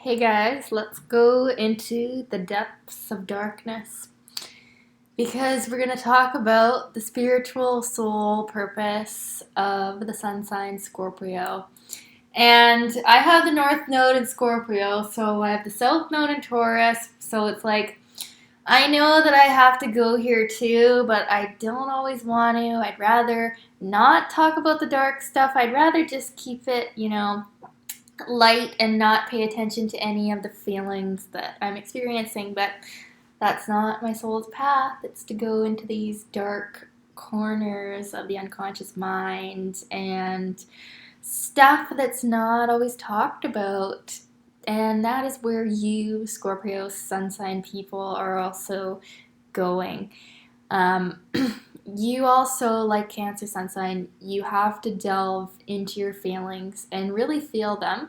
Hey guys, let's go into the depths of darkness because we're going to talk about the spiritual soul purpose of the sun sign Scorpio. And I have the North Node in Scorpio, so I have the South Node in Taurus, so it's like I know that I have to go here too, but I don't always want to. I'd rather not talk about the dark stuff. I'd rather just keep it, light and not pay attention to any of the feelings that I'm experiencing. But that's not my soul's path. It's to go into these dark corners of the unconscious mind and stuff that's not always talked about. And that is where you, Scorpio sun sign people, are also going. Um, you also, like Cancer sun sign, you have to delve into your feelings and really feel them.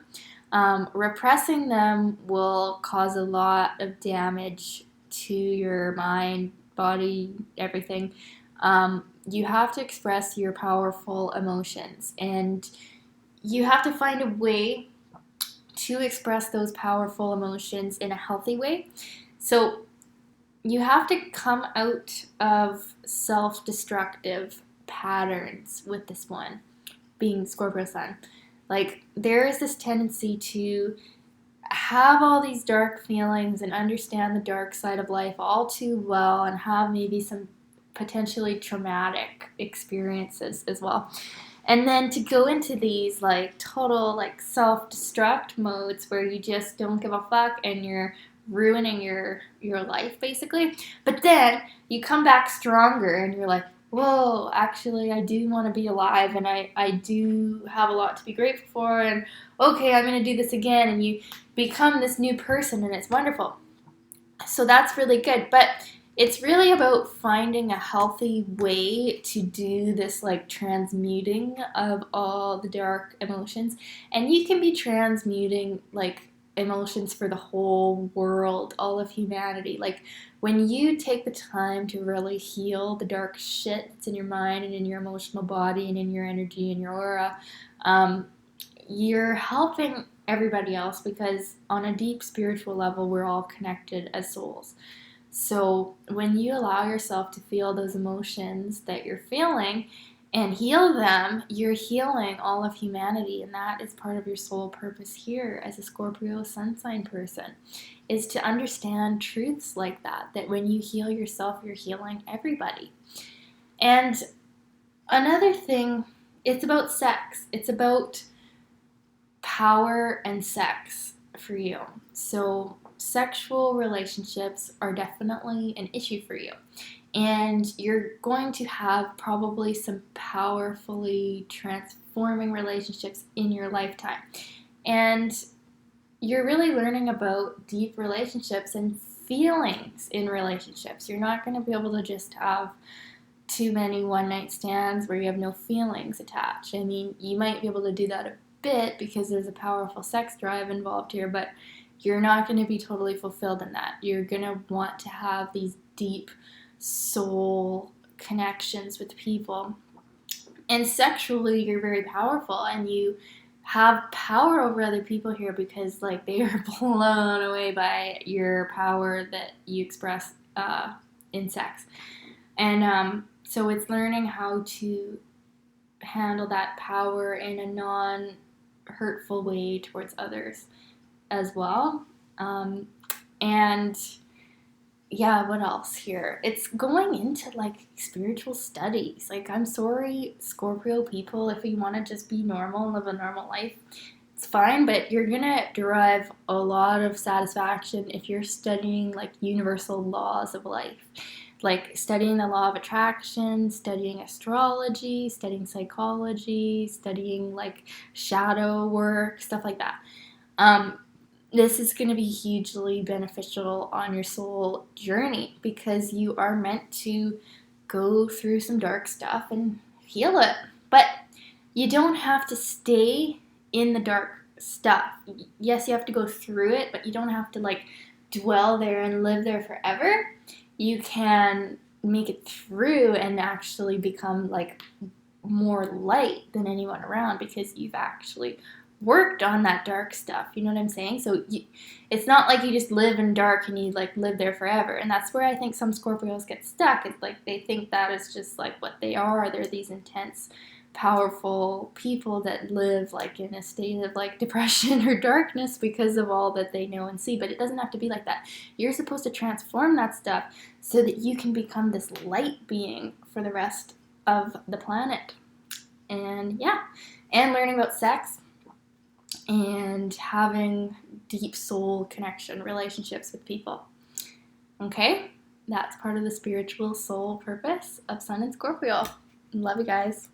Repressing them will cause a lot of damage to your mind, body, everything. You have to express your powerful emotions, and you have to find a way to express those powerful emotions in a healthy way. So you have to come out of self-destructive patterns with this one, being Scorpio sun. Like, there is this tendency to have all these dark feelings and understand the dark side of life all too well and have maybe some potentially traumatic experiences as well. And then to go into these like total like self-destruct modes where you just don't give a fuck and you're ruining your life basically. But then you come back stronger and you're like, whoa, actually I do want to be alive and I do have a lot to be grateful for, and okay, I'm gonna do this again, and you become this new person and it's wonderful. So that's really good. But it's really about finding a healthy way to do this like transmuting of all the dark emotions. And you can be transmuting like emotions for the whole world, all of humanity. Like, when you take the time to really heal the dark shit that's in your mind and in your emotional body and in your energy and your aura, um, you're helping everybody else, because on a deep spiritual level we're all connected as souls. So when you allow yourself to feel those emotions that you're feeling and heal them, you're healing all of humanity. And that is part of your soul purpose here as a Scorpio sun sign person, is to understand truths like that, that when you heal yourself, you're healing everybody. And another thing, it's about sex. It's about power and sex for you. So sexual relationships are definitely an issue for you. And you're going to have probably some powerfully transforming relationships in your lifetime. And you're really learning about deep relationships and feelings in relationships. You're not going to be able to just have too many one night stands where you have no feelings attached. I mean, you might be able to do that a bit because there's a powerful sex drive involved here, but you're not going to be totally fulfilled in that. You're going to want to have these deep soul connections with people. And sexually, you're very powerful and you have power over other people here because, like, they are blown away by your power that you express in sex. And so it's learning how to handle that power in a non-hurtful way towards others as well. And yeah, what else here? It's going into like spiritual studies. Like, I'm sorry, Scorpio people, if you want to just be normal and live a normal life, it's fine, but you're gonna derive a lot of satisfaction if you're studying like universal laws of life, like studying the law of attraction, studying astrology, studying psychology, studying like shadow work, stuff like that. This is going to be hugely beneficial on your soul journey because you are meant to go through some dark stuff and heal it. But you don't have to stay in the dark stuff. Yes, you have to go through it, but you don't have to like dwell there and live there forever. You can make it through and actually become like more light than anyone around because you've actually worked on that dark stuff. You know what I'm saying? So it's not like you just live in dark and you like live there forever. And that's where I think some Scorpios get stuck. It's like they think that is just like what they are. They're these intense, powerful people that live like in a state of like depression or darkness because of all that they know and see. But it doesn't have to be like that. You're supposed to transform that stuff so that you can become this light being for the rest of the planet. And yeah, and learning about sex and having deep soul connection relationships with people. Okay, that's part of the spiritual soul purpose of Sun and Scorpio. Love you guys.